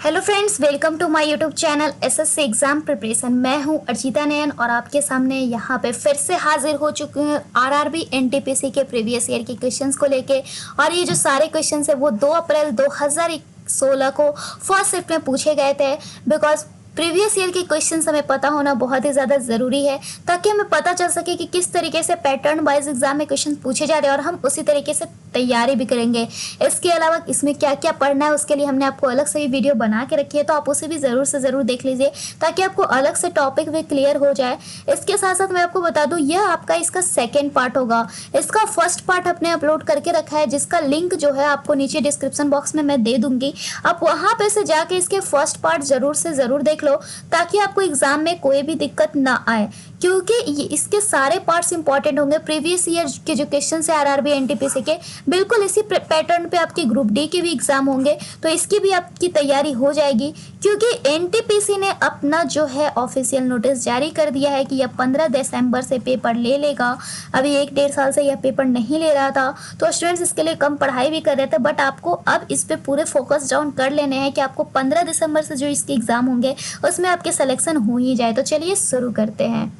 Hello friends, welcome to my YouTube channel SSC exam preparation. मैं हूं अर्चिता नयन और आपके सामने यहां पे फिर से हाजिर हो चुकी हूं आरआरबी एनटीपीसी के प्रीवियस ईयर के क्वेश्चंस को लेके। और ये जो सारे क्वेश्चंस है वो 2 अप्रैल 2016 को फर्स्ट शिफ्ट में पूछे गए थे। बिकॉज प्रीवियस ईयर के क्वेश्चंस हमें पता होना बहुत ही ज़्यादा ज़रूरी है ताकि हमें पता चल सके कि किस तरीके से पैटर्न वाइज एग्जाम में क्वेश्चन पूछे जा रहे हैं और हम उसी तरीके से तैयारी भी करेंगे। इसके अलावा इसमें क्या क्या पढ़ना है उसके लिए हमने आपको अलग से भी वीडियो बना के रखी है, तो आप उसे भी ज़रूर से ज़रूर देख लीजिए ताकि आपको अलग से टॉपिक भी क्लियर हो जाए। इसके साथ साथ मैं आपको बता दूं, यह आपका इसका सेकेंड पार्ट होगा। इसका फर्स्ट पार्ट अपने अपलोड करके रखा है जिसका लिंक जो है आपको नीचे डिस्क्रिप्शन बॉक्स में मैं दे दूंगी। आप वहाँ पे से जाके इसके फर्स्ट पार्ट ज़रूर से ज़रूर देख लो ताकि आपको एग्जाम में कोई भी दिक्कत ना आए, क्योंकि इसके सारे पार्ट्स इंपॉर्टेंट होंगे। प्रीवियस ईयर के जो क्वेश्चन है आरआरबी एनटीपीसी के, बिल्कुल इसी पैटर्न पे आपकी ग्रुप डी के भी एग्जाम होंगे, तो इसकी भी आपकी तैयारी हो जाएगी। क्योंकि एनटीपीसी ने अपना जो है ऑफिशियल नोटिस जारी कर दिया है कि यह 15 दिसंबर से पेपर ले लेगा। अभी 1-1.5 साल से यह पेपर नहीं ले रहा था, तो स्टूडेंट्स इसके लिए कम पढ़ाई भी कर रहे थे, बट आपको अब इस पर पूरे फोकस डाउन कर लेने हैं कि आपको 15 दिसंबर से जो इसके एग्जाम होंगे उसमें आपके सिलेक्शन हो ही जाए। तो चलिए शुरू करते हैं।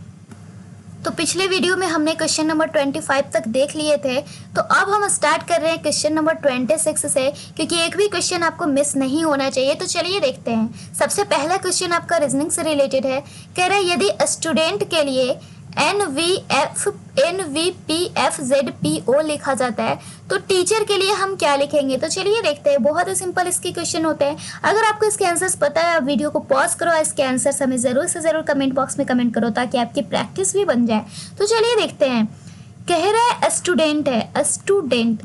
तो पिछले वीडियो में हमने क्वेश्चन नंबर 25 तक देख लिए थे, तो अब हम स्टार्ट कर रहे हैं क्वेश्चन नंबर 26 से, क्योंकि एक भी क्वेश्चन आपको मिस नहीं होना चाहिए। तो चलिए देखते हैं। सबसे पहला क्वेश्चन आपका रीजनिंग से रिलेटेड है। कह रहा है यदि स्टूडेंट के लिए NVPFZPO लिखा जाता है तो टीचर के लिए हम क्या लिखेंगे। तो चलिए देखते हैं। बहुत ही सिंपल इसके क्वेश्चन होते हैं। अगर आपको इसके आंसर्स पता है, आप वीडियो को पॉज करो, इसके आंसर्स हमें ज़रूर से ज़रूर कमेंट बॉक्स में कमेंट करो ताकि आपकी प्रैक्टिस भी बन जाए। तो चलिए देखते हैं। कह रहा है स्टूडेंट है, स्टूडेंट,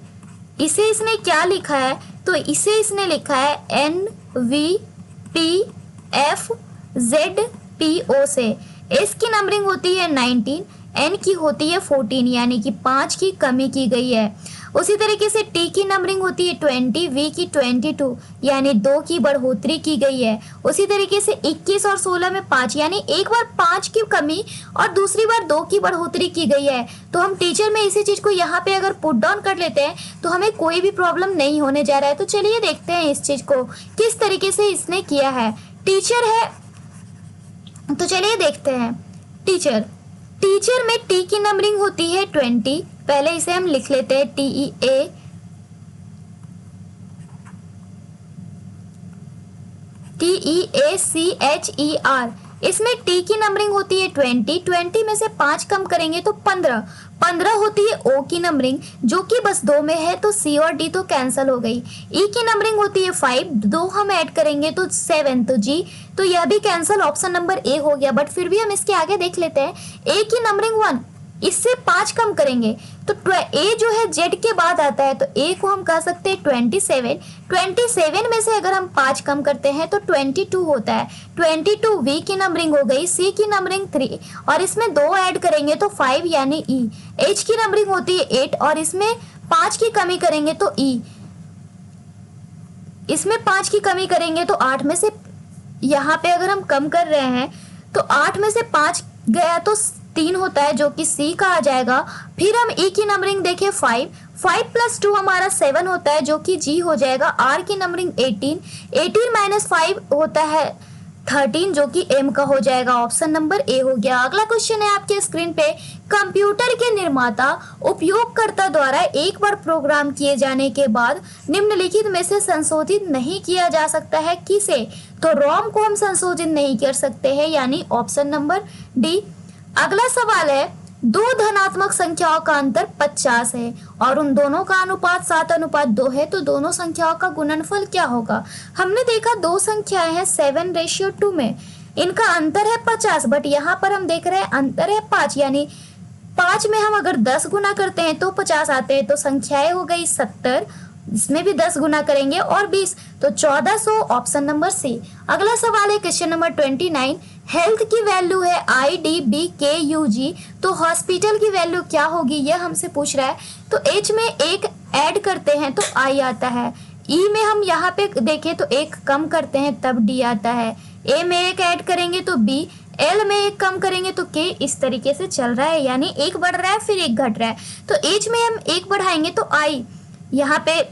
इसे इसने क्या लिखा है, तो इसे इसने लिखा है NVPFZPO से। एस की नंबरिंग होती है 19, एन की होती है 14, यानी कि 5 की कमी की गई है। उसी तरीके से टी की नंबरिंग होती है 20, वी की 22, यानी 2 की बढ़ोतरी की गई है। उसी तरीके से 21 और 16 में 5, यानी एक बार 5 की कमी और दूसरी बार 2 की बढ़ोतरी की गई है। तो हम टीचर में इसी चीज़ को यहाँ पे अगर पुट डाउन कर लेते हैं तो हमें कोई भी प्रॉब्लम नहीं होने जा रहा है। तो चलिए देखते हैं इस चीज़ को किस तरीके से इसने किया है। टीचर है, तो चलिए देखते हैं। टीचर में टी की नंबरिंग होती है 20। पहले इसे हम लिख लेते हैं TEACHER। इसमें टी की नंबरिंग होती है 20 में से 5 कम करेंगे तो 15 होती है ओ की नंबरिंग, जो कि बस 2 में है, तो सी और डी तो कैंसिल हो गई। ई की नंबरिंग होती है 5, 2 हम ऐड करेंगे तो 7, तो जी, तो यह भी कैंसिल, ऑप्शन नंबर ए हो गया। बट फिर भी हम इसके आगे देख लेते हैं। ए की नंबरिंग 1, इससे 5 कम करेंगे तो ए जो है जेड के बाद आता है, तो ए को हम कह सकते हैं 27 में से अगर हम 5 कम करते हैं तो 22 होता है। 22 वी की नंबरिंग हो गई, सी की नंबरिंग 3 और इसमें 2 ऐड करेंगे तो 5, यानी ई। एच की नंबरिंग होती है 8 और इसमें 5 की कमी करेंगे तो ई। इसमें 5 की कमी करेंगे तो 8 में से, यहाँ पे अगर हम कम कर रहे हैं तो 8 में से 5 गया तो 3 होता है, जो कि सी का आ जाएगा। फिर हम ई की नंबरिंग देखें 5 + 2 हमारा 7 होता है, जो कि जी हो जाएगा। आर की नंबरिंग 18 - 5 होता है 13, जो कि एम का हो जाएगा। ऑप्शन नंबर ए हो गया। अगला क्वेश्चन है आपके स्क्रीन पे। कंप्यूटर के निर्माता उपयोगकर्ता द्वारा एक बार प्रोग्राम किए जाने के बाद निम्नलिखित में से संशोधित नहीं किया जा सकता है, किसे। तो रोम को हम संशोधित नहीं कर सकते हैं, यानी ऑप्शन नंबर डी। अगला सवाल है, 2 धनात्मक संख्याओं का अंतर 50 है और उन दोनों का अनुपात 7:2 है, तो दोनों संख्याओं का गुणनफल क्या होगा। हमने देखा 2 संख्याएं हैं 7:2 में, इनका अंतर है 50, बट यहाँ पर हम देख रहे हैं अंतर है 5, यानी 5 में हम अगर 10 गुना करते हैं तो 50 आते हैं, तो संख्याएं हो गई 70, इसमें भी 10 गुना करेंगे और 20, तो 1400, ऑप्शन नंबर सी। अगला सवाल है क्वेश्चन नंबर 29। हेल्थ की वैल्यू है IDBKUG, तो हॉस्पिटल की वैल्यू क्या होगी, यह हमसे पूछ रहा है। तो H में 1 ऐड करते हैं तो I आता है। E में हम यहाँ पे देखें तो 1 कम करते हैं तब D आता है। A में 1 ऐड करेंगे तो B, L में 1 कम करेंगे तो K। इस तरीके से चल रहा है, यानी 1 बढ़ रहा है फिर 1 घट रहा है। तो H में हम 1 बढ़ाएंगे तो I, यहाँ पे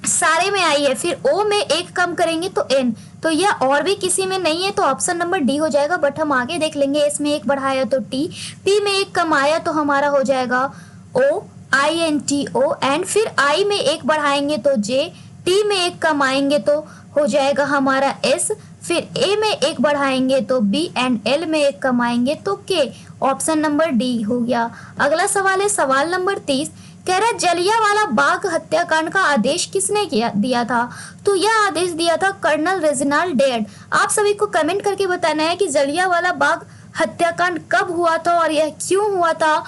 सारे में आई है, फिर ओ में 1 कम करेंगे तो एन, तो यह और भी किसी में नहीं है तो ऑप्शन नंबर डी हो जाएगा। बट हम आगे देख लेंगे, इसमें एक बढ़ाया तो टी, पी में एक कम आया तो हमारा हो जाएगा ओ, INTO, एंड फिर आई में एक बढ़ाएंगे तो जे, टी में एक कम आएंगे तो हो जाएगा हमारा एस, फिर ए में एक बढ़ाएंगे तो बी, एंड एल में एक कम आएंगे तो के। ऑप्शन नंबर डी हो गया। अगला सवाल है सवाल नंबर 30, कह रहा है जलियांवाला बाग हत्याकांड का आदेश किसने दिया था? तो यह आदेश दिया था कर्नल रेजिनाल्ड डेयड। आप सभी को कमेंट करके बताना है कि जलियांवाला बाग हत्याकांड कब हुआ था और यह क्यों हुआ था,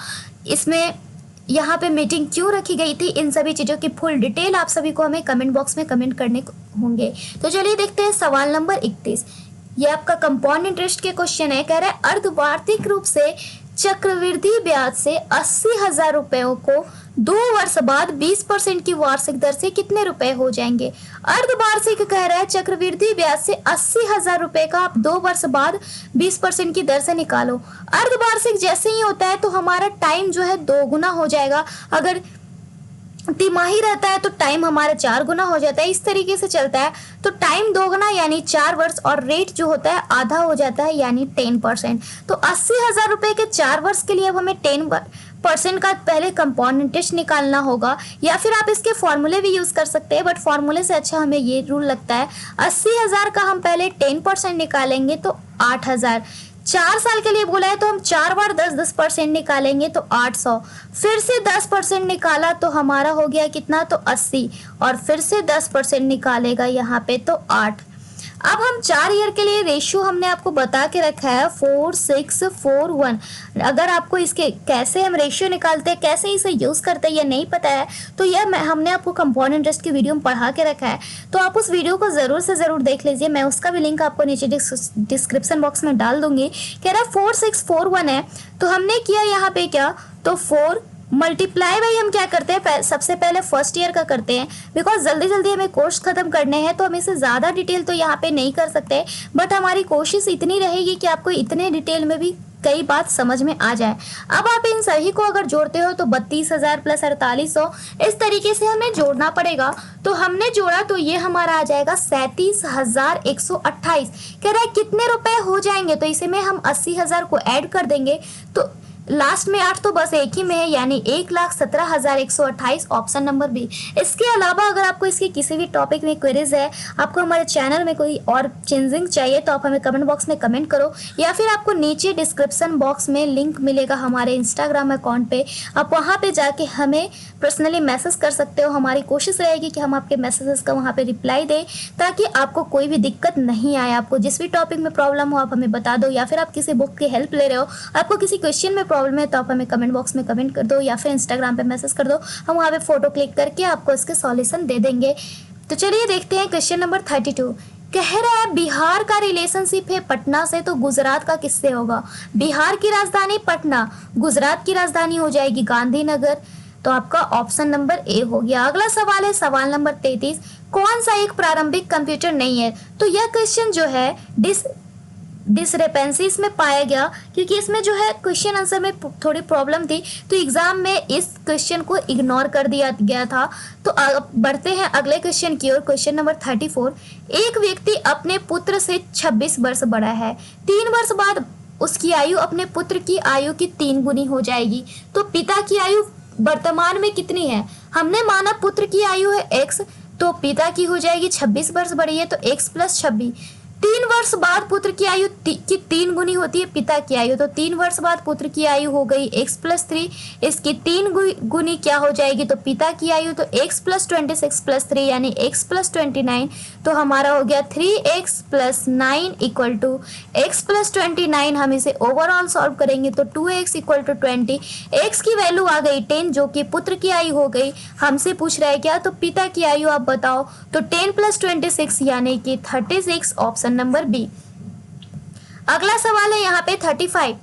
इसमें यहाँ पे मीटिंग क्यों रखी गई थी, इन सभी चीज़ों की फुल डिटेल आप सभी को हमें कमेंट बॉक्स में कमेंट करने होंगे। तो चलिए देखते हैं सवाल नंबर 31। ये आपका कंपाउंड इंटरेस्ट के क्वेश्चन है। कह रहा है अर्धवार्षिक रूप से चक्रवृद्धि ब्याज से 80,000 रुपयों को 2 वर्ष बाद 20% की वार्षिक दर से कितने रुपए हो जाएंगे? अर्धवार्षिक कह रहा है चक्रवृद्धि ब्याज से 80,000 रुपए का आप 2 वर्ष बाद 20% की दर से निकालो। अर्धवार्षिक जैसे ही होता है तो हमारा टाइम जो है 2 गुना हो जाएगा। अगर तिमाही रहता है तो टाइम हमारा 4 गुना हो जाता है। इस तरीके से चलता है तो टाइम 2 गुना यानी 4 वर्ष, और रेट जो होता है आधा हो जाता है यानी 10%। तो 80,000 रुपए के 4 वर्ष के लिए अब हमें 10% का पहले कंपाउंड इंटरेस्ट निकालना होगा, या फिर आप इसके फॉर्मूले भी यूज कर सकते हैं, बट फॉर्मूले से अच्छा हमें ये रूल लगता है। 80,000 का हम पहले 10% निकालेंगे तो 8,000। 4 साल के लिए बोला है तो हम 4 बार 10% निकालेंगे तो 800, फिर से 10% निकाला तो हमारा हो गया कितना, तो 80, और फिर से 10% निकालेगा यहाँ पे तो 8। अब हम 4 ईयर के लिए रेशियो हमने आपको बता के रखा है 4, 6, 4, 1। अगर आपको इसके कैसे हम रेशियो निकालते हैं, कैसे इसे यूज करते हैं, ये नहीं पता है तो यह हमने आपको कंपाउंड इंटरेस्ट की वीडियो में पढ़ा के रखा है, तो आप उस वीडियो को जरूर से जरूर देख लीजिए। मैं उसका भी लिंक आपको नीचे डिस्क्रिप्शन बॉक्स में डाल दूंगी। कह रहा 4, 6, 4, 1 है, तो हमने किया यहाँ पे क्या, तो 4 मल्टीप्लाई बाई हम क्या करते हैं, सबसे पहले फर्स्ट ईयर का करते हैं, बिकॉज जल्दी जल्दी हमें कोर्स खत्म करने हैं तो हम इसे ज़्यादा डिटेल तो यहाँ पे नहीं कर सकते, बट हमारी कोशिश इतनी रहेगी कि आपको इतने डिटेल में भी कई बात समझ में आ जाए। अब आप इन सभी को अगर जोड़ते हो तो 32,000 प्लस 4800 इस तरीके से हमें जोड़ना पड़ेगा। तो हमने जोड़ा तो ये हमारा आ जाएगा 37,128। कह रहा है कितने रुपए हो जाएंगे, तो इसे में हम 80,000 को ऐड कर देंगे तो लास्ट में 8 तो बस एक ही में है, यानी 1,17,128, ऑप्शन नंबर बी। इसके अलावा अगर आपको इसके किसी भी टॉपिक में क्वेरीज है, आपको हमारे चैनल में कोई और चेंजिंग चाहिए तो आप हमें कमेंट बॉक्स में कमेंट करो, या फिर आपको नीचे डिस्क्रिप्शन बॉक्स में लिंक मिलेगा हमारे इंस्टाग्राम अकाउंट पे, आप वहाँ पे जाके हमें पर्सनली मैसेज कर सकते हो। हमारी कोशिश रहेगी कि हम आपके मैसेजेस का वहाँ पे रिप्लाई दें ताकि आपको कोई भी दिक्कत नहीं आए। आपको जिस भी टॉपिक में प्रॉब्लम हो आप हमें बता दो, या फिर आप किसी बुक की हेल्प ले रहे हो, आपको किसी क्वेश्चन में प्रॉब्लम है तो आप हमें कमेंट बॉक्स में कमेंट कर दो, या फिर इंस्टाग्राम पे मैसेज कर दो, हम वहाँ पे फोटो क्लिक करके आपको इसके सॉल्यूशन दे देंगे। तो चलिए देखते हैं क्वेश्चन नंबर 32। कह रहा है बिहार का रिलेशनशिप है पटना से तो गुजरात का किससे होगा? बिहार की राजधानी पटना, गुजरात की राजधानी हो जाएगी गांधीनगर, तो आपका ऑप्शन नंबर ए हो गया। अगला सवाल है सवाल नंबर 33। कौन सा एक प्रारंभिक कंप्यूटर नहीं है? तो यह क्वेश्चन जो है डिसक्रिपेंसी इसमें पाया गया, क्योंकि इसमें जो है क्वेश्चन आंसर में थोड़ी प्रॉब्लम थी तो एग्जाम में इस क्वेश्चन को इग्नोर कर दिया गया था। तो अब बढ़ते हैं अगले क्वेश्चन की ओर। Question number 34। एक व्यक्ति अपने पुत्र से 26 वर्ष बड़ा है, 3 वर्ष बाद उसकी आयु अपने पुत्र की आयु की 3 गुनी हो जाएगी, तो पिता की आयु वर्तमान में कितनी है? हमने माना पुत्र की आयु है x, तो पिता की हो जाएगी 26 वर्ष बड़ी है तो x + 26। 3 वर्ष बाद पुत्र की आयु की 3 गुनी होती है पिता की आयु, तो 3 वर्ष बाद पुत्र की आयु हो गई x + 3, इसकी 3 गुनी क्या हो जाएगी, तो पिता की आयु, तो x + 26 + 3 यानी x + 29, तो हमारा हो गया 3x + 9 = x + 29। हम इसे ओवरऑल सॉल्व करेंगे तो 2x = 20। x की वैल्यू आ गई 10 जो कि पुत्र की आयु हो गई। हमसे पूछ रहा है क्या, तो पिता की आयु आप बताओ, तो 10 + 26 यानी कि 36, ऑप्शन नंबर बी। अगला सवाल है यहाँ पे 35।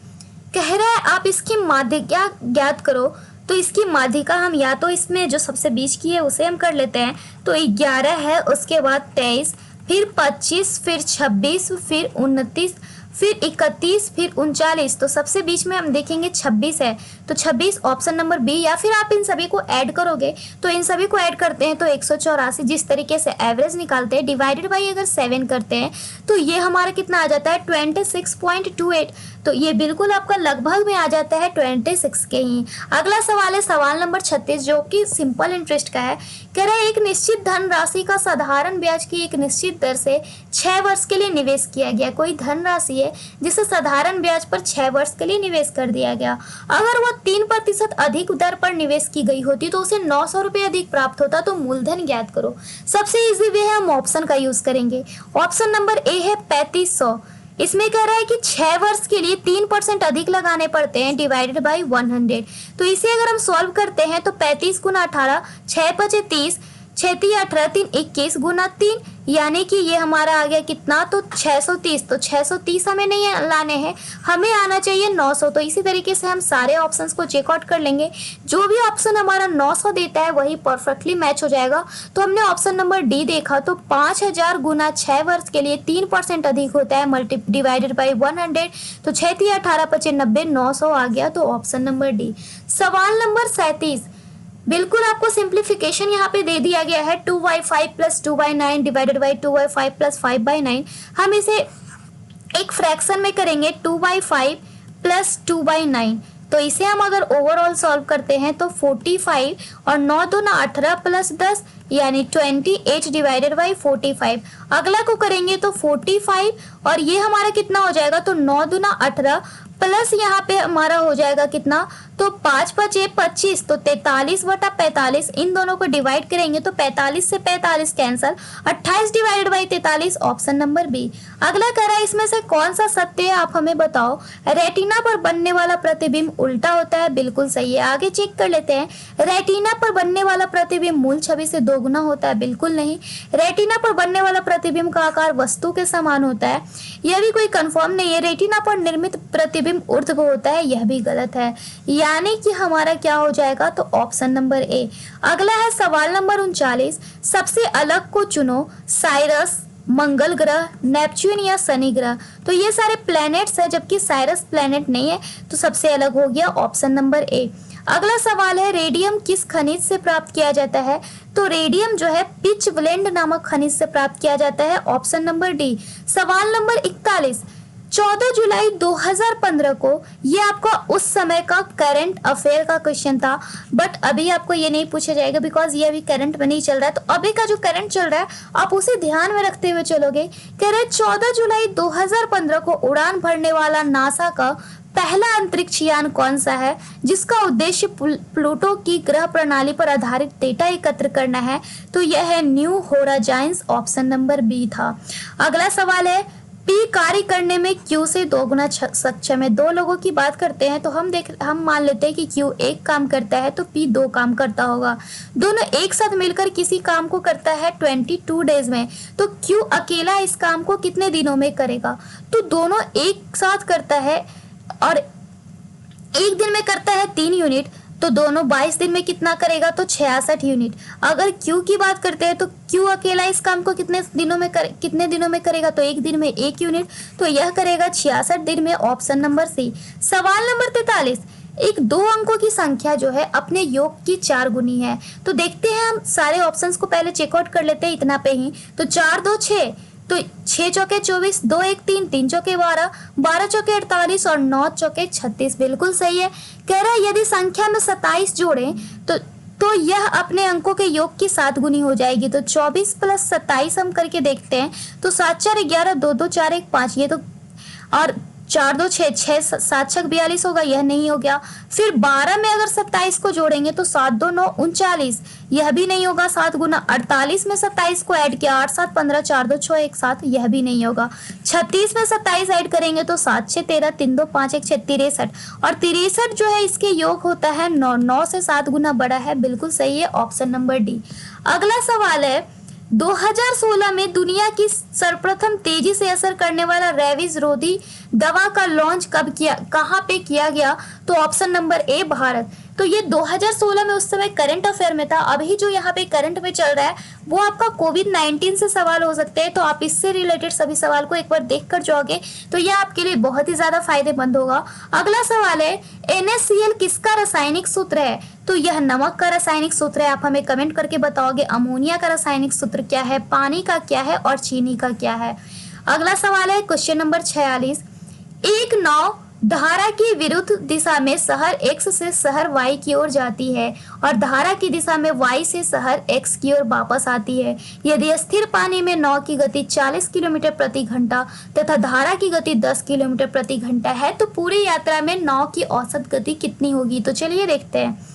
कह रहा है आप इसकी माध्यिका ज्ञात करो, तो इसकी माध्यिका हम या तो इसमें जो सबसे बीच की है उसे हम कर लेते हैं, तो 11 है, उसके बाद 23, फिर 25, फिर 26, फिर 29, फिर 31, फिर 39, तो सबसे बीच में हम देखेंगे 26 है, तो 26 ऑप्शन नंबर बी। या फिर आप इन सभी को ऐड करोगे, तो इन सभी को ऐड करते हैं तो 184, जिस तरीके से एवरेज निकालते हैं डिवाइडेड बाई अगर 7 करते हैं तो ये हमारा कितना आ जाता है 26.28। तो ये बिल्कुल आपका लगभग में आ जाता है 26 के ही। अगला सवाल है सवाल नंबर 36, जो कि सिंपल इंटरेस्ट का है। कह रहा है एक निश्चित धन राशि का साधारण ब्याज की एक निश्चित दर से 6 वर्ष के लिए निवेश किया गया। कोई धन राशि है जिसे साधारण ब्याज पर 6 वर्ष के लिए निवेश कर दिया गया। अगर वह 3% अधिक दर पर निवेश की गई होती तो उसे 900 रुपये अधिक प्राप्त होता। तो मूलधन ज्ञात करो। सबसे इजी वे है, हम ऑप्शन का यूज करेंगे। ऑप्शन नंबर ए है 3500। इसमें कह रहा है कि 6 वर्ष के लिए 3% अधिक लगाने पड़ते हैं डिवाइडेड बाई 100। तो इसे अगर हम सॉल्व करते हैं तो 35 गुना 18, 6 पचे 30, 6 3 18, 3 21 गुना 3, यानी कि ये हमारा आ गया कितना, तो 630। तो 630 हमें नहीं लाने हैं, हमें आना चाहिए 900। तो इसी तरीके से हम सारे ऑप्शंस को चेकआउट कर लेंगे। जो भी ऑप्शन हमारा 900 देता है वही परफेक्टली मैच हो जाएगा। तो हमने ऑप्शन नंबर डी देखा, तो 5000 गुना 6 वर्ष के लिए 3% अधिक होता है मल्टी डिवाइडेड बाई 100। तो 6 3 18 पचे 90, 900 आ गया। तो ऑप्शन नंबर डी। सवाल नंबर 37, बिल्कुल आपको सिंप्लीफिकेशन यहाँ पे दे दिया गया है। 2y5 plus 2y9 divided by 2y5 plus 5/9। हम इसे एक फ्रैक्शन में करेंगे 2y5 प्लस 2/9। तो इसे हम अगर ओवरऑल सॉल्व करते हैं तो 45 और 9 दूना 18 प्लस 10 यानी 28 डिवाइडेड बाई 45। अगला को करेंगे तो 45 और ये हमारा कितना हो जाएगा, तो 9 दूना 18 प्लस यहाँ पे हमारा हो जाएगा कितना, तो 5 पचे 25, तो 43/45। इन दोनों को डिवाइड करेंगे तो 45 से 45 cancel, 28 divided by 43, option number B. अगला कह रहा है इसमें से कौन सा सत्य है आप हमें बताओ। रेटिना पर बनने वाला प्रतिबिंब उल्टा होता है, बिल्कुल सही है। आगे चेक कर लेते हैं। रेटिना पर बनने वाला प्रतिबिंब मूल छवि से दोगुना होता है, बिल्कुल नहीं। रेटिना पर बनने वाला प्रतिबिंब का आकार वस्तु के समान होता है, यह भी कोई कंफर्म नहीं है। रेटिना पर निर्मित प्रतिबिंब ऊर्ध्व होता है, यह भी गलत है। यानी कि हमारा क्या हो जाएगा, तो ऑप्शन नंबर ए। अगला है सवाल नंबर 39, सबसे अलग को चुनो। साइरस, मंगल ग्रह, नेपच्यून या शनि ग्रह। तो ये सारे प्लैनेट्स हैं, जबकि साइरस प्लैनेट नहीं है, तो सबसे अलग हो गया ऑप्शन नंबर ए। अगला सवाल है रेडियम किस खनिज से प्राप्त किया जाता है। तो रेडियम जो है पिच ब्लेंड नामक खनिज से प्राप्त किया जाता है, ऑप्शन नंबर डी। सवाल नंबर 41, 14 जुलाई 2015 को ये आपका उस समय का करंट अफेयर का क्वेश्चन था, बट अभी आपको ये नहीं पूछा जाएगा बिकॉज ये अभी करंट में नहीं चल रहा है। तो अभी का जो करंट चल रहा है आप उसे ध्यान में रखते हुए चलोगे। कह रहे 14 जुलाई 2015 को उड़ान भरने वाला नासा का पहला अंतरिक्ष यान कौन सा है जिसका उद्देश्य प्लूटो की ग्रह प्रणाली पर आधारित डेटा एकत्र करना है। तो यह है new horizons, option number B था। अगला सवाल है पी कार्य करने में क्यू से दोगुना सक्षम है। दो लोगों की बात करते हैं तो हम मान लेते हैं कि क्यू एक काम करता है तो पी 2 काम करता होगा। दोनों एक साथ मिलकर किसी काम को करता है 22 डेज में, तो क्यू अकेला इस काम को कितने दिनों में करेगा। तो दोनों एक साथ करता है और एक दिन में करता है 3 यूनिट, तो दोनों 22 दिन में कितना करेगा, तो 66 यूनिट। अगर क्यू की बात करते हैं तो क्यू अकेला इस काम को कितने दिनों में करेगा, तो एक दिन में 1 यूनिट, तो यह करेगा 66 दिन में, ऑप्शन नंबर सी। सवाल नंबर 43, एक 2 अंकों की संख्या जो है अपने योग की 4 गुनी है। तो देखते हैं, हम सारे ऑप्शंस को पहले चेकआउट कर लेते हैं इतना पे ही। तो 4 2 6, तो 6 चौके 24, 2 1 3, 3 चौके 12, 12 चौके 48 और 9 चौके 36, बिल्कुल सही है। कह रहा है यदि संख्या में 27 जोड़ें तो यह अपने अंकों के योग की 7 गुनी हो जाएगी। तो 24 प्लस 27 हम करके देखते हैं, तो 7 4 11, 2 2 4 1 5, ये तो, और 4 2 6 6 7 6 42 होगा, यह नहीं हो गया। फिर 12 में अगर 27 को जोड़ेंगे तो 7 2 9 39, यह भी नहीं होगा। 7 गुना 48 में 27 को ऐड किया, 8 7 15, 4 2 6 1 7, यह भी नहीं होगा। 36 में 27 ऐड करेंगे तो 7 6 13, 3 2 5 1 6, 63, और 63 जो है इसके योग होता है 9, 9 से 7 गुना बड़ा है, बिल्कुल सही है, ऑप्शन नंबर डी। अगला सवाल है 2016 में दुनिया की सर्वप्रथम तेजी से असर करने वाला रेबीज रोधी दवा का लॉन्च कहाँ पे किया गया। तो ऑप्शन नंबर ए भारत। तो ये 2016 में उस समय करंट अफेयर में था। अभी जो यहाँ पे करंट में चल रहा है वो आपका कोविड-19 से सवाल हो सकते हैं, तो आप इससे रिलेटेड सभी सवाल को एक बार देख कर जाओगे तो यह आपके लिए बहुत ही ज्यादा फायदेमंद होगा। अगला सवाल है NaCl किसका रासायनिक सूत्र है? तो यह नमक का रासायनिक सूत्र है। आप हमें कमेंट करके बताओगे अमोनिया का रासायनिक सूत्र क्या है, पानी का क्या है और चीनी का क्या है। अगला सवाल है क्वेश्चन नंबर 46, एक नाव धारा की विरुद्ध दिशा में शहर X से शहर Y की ओर जाती है और धारा की दिशा में Y से शहर X की ओर वापस आती है। यदि स्थिर पानी में नाव की गति 40 किलोमीटर प्रति घंटा तथा धारा की गति 10 किलोमीटर प्रति घंटा है तो पूरी यात्रा में नाव की औसत गति कितनी होगी? तो चलिए देखते हैं।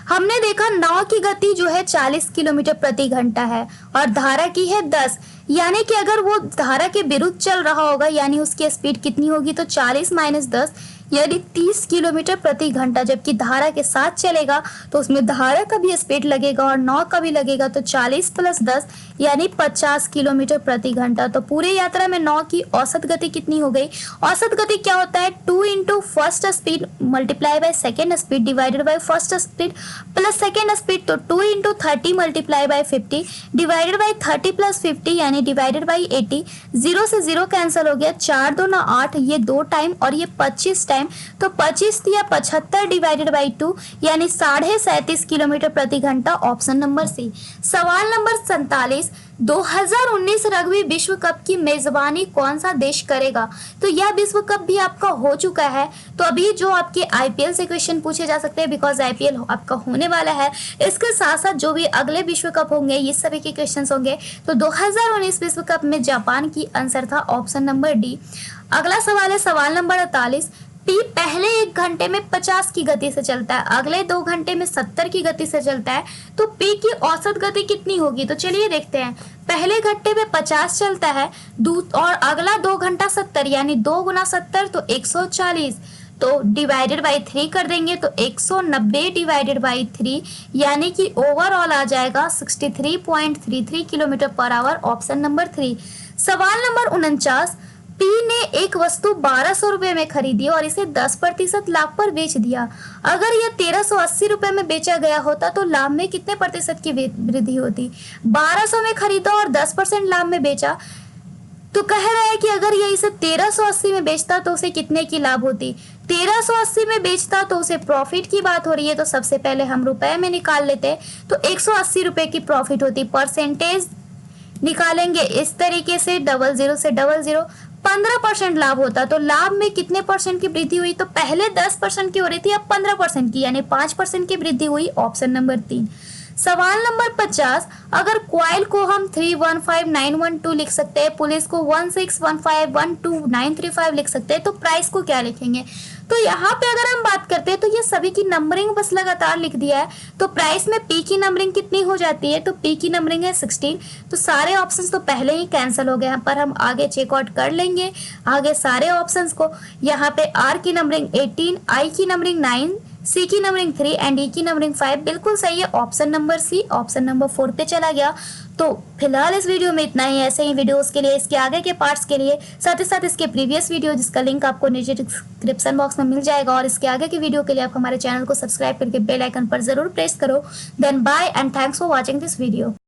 हमने देखा नाव की गति जो है 40 किलोमीटर प्रति घंटा है और धारा की है 10, यानी कि अगर वो धारा के विरुद्ध चल रहा होगा यानी उसकी स्पीड कितनी होगी? तो 40 माइनस 10 यानी 30 किलोमीटर प्रति घंटा। जबकि धारा के साथ चलेगा तो उसमें धारा का भी स्पीड लगेगा और नाव का भी लगेगा, तो 40 प्लस 10 यानी 50 किलोमीटर प्रति घंटा। तो पूरे यात्रा में नाव की औसत गति कितनी हो गई? औसत गति क्या होता है? 2 into first speed multiply by second speed divided by first speed plus second speed, तो 2 into 30 multiply by 50 divided by 30 plus 50 यानी डिवाइडेड बाय 80। 0 से 0 कैंसिल हो गया, 4 2 9 8, ये 2 टाइम और ये 25 टाइम, तो 25 या 75 डिवाइडेड बाई 2 यानी 37.5 किलोमीटर प्रति घंटा। Option number C. सवाल नंबर 47, 2019 रग्बी विश्व कप की मेजबानी कौन सा देश करेगा? तो यह विश्व कप भी आपका हो चुका है, तो अभी जो आपके IPL से क्वेश्चन पूछे जा सकते हैं बिकॉज IPL आपका होने वाला है। इसके साथ साथ जो भी अगले विश्व कप होंगे ये सभी के क्वेश्चन होंगे। तो 2019 विश्व कप में जापान की आंसर था ऑप्शन नंबर डी। अगला सवाल है सवाल नंबर 48, P पहले 1 घंटे में 50 की गति से चलता है, अगले 2 घंटे में 70 की गति से चलता है, तो P की औसत गति कितनी होगी? तो चलिए देखते हैं। पहले घंटे में 50 चलता है और अगला 2 घंटा 70 यानी 2 गुना 70 तो 140, तो डिवाइडेड बाई 3 कर देंगे तो 190 डिवाइडेड बाई 3 यानी कि ओवरऑल आ जाएगा 63.33 kilometre per hour. Option number 3। सवाल नंबर 49, P ने एक वस्तु 1200 रुपए में खरीदी और इसे 10% लाभ पर बेच दिया। अगर यह 1380 रुपए में बेचा गया होता तो लाभ में कितने प्रतिशत की वृद्धि होती? 1200 में खरीदा और 10% लाभ में बेचा, तो कह रहा है कि अगर यह इसे 1380 में बेचता तो उसे कितने की लाभ होती? 1380 में बेचता तो उसे प्रॉफिट की बात हो रही है, तो सबसे पहले हम रुपए में निकाल लेते तो 180 रुपए की प्रॉफिट होती। परसेंटेज निकालेंगे इस तरीके से 00 से 00, 15% लाभ होता, तो लाभ में कितने परसेंट की वृद्धि हुई? तो पहले 10% की हो रही थी, अब 15% की यानी 5% की वृद्धि हुई। Option number 3। सवाल नंबर 50, अगर क्वाइल को हम 315912 लिख सकते हैं, पुलिस को 161512935 लिख सकते हैं, तो प्राइस को क्या लिखेंगे? तो यहाँ पे अगर हम बात करते हैं तो ये सभी की नंबरिंग बस लगातार लिख दिया है, तो प्राइस में P की नंबरिंग कितनी हो जाती है? तो P की नंबरिंग है 16, तो सारे ऑप्शंस तो पहले ही कैंसिल हो गए हैं, पर हम आगे चेकआउट कर लेंगे आगे सारे ऑप्शंस को। यहाँ पे R की नंबरिंग 18, I की नंबरिंग 9, C की नंबरिंग 3 एंड E की नंबरिंग 5। बिल्कुल सही है, option number C. Option number 4 पे चला गया। तो फिलहाल इस वीडियो में इतना ही। ऐसे ही वीडियोस के लिए, इसके आगे के पार्ट्स के लिए, साथ ही साथ इसके प्रीवियस वीडियो जिसका लिंक आपको नीचे डिस्क्रिप्शन बॉक्स में मिल जाएगा, और इसके आगे के वीडियो के लिए आप हमारे चैनल को सब्सक्राइब करके बेल आइकन पर जरूर प्रेस करो। Then bye and thanks for watching this video.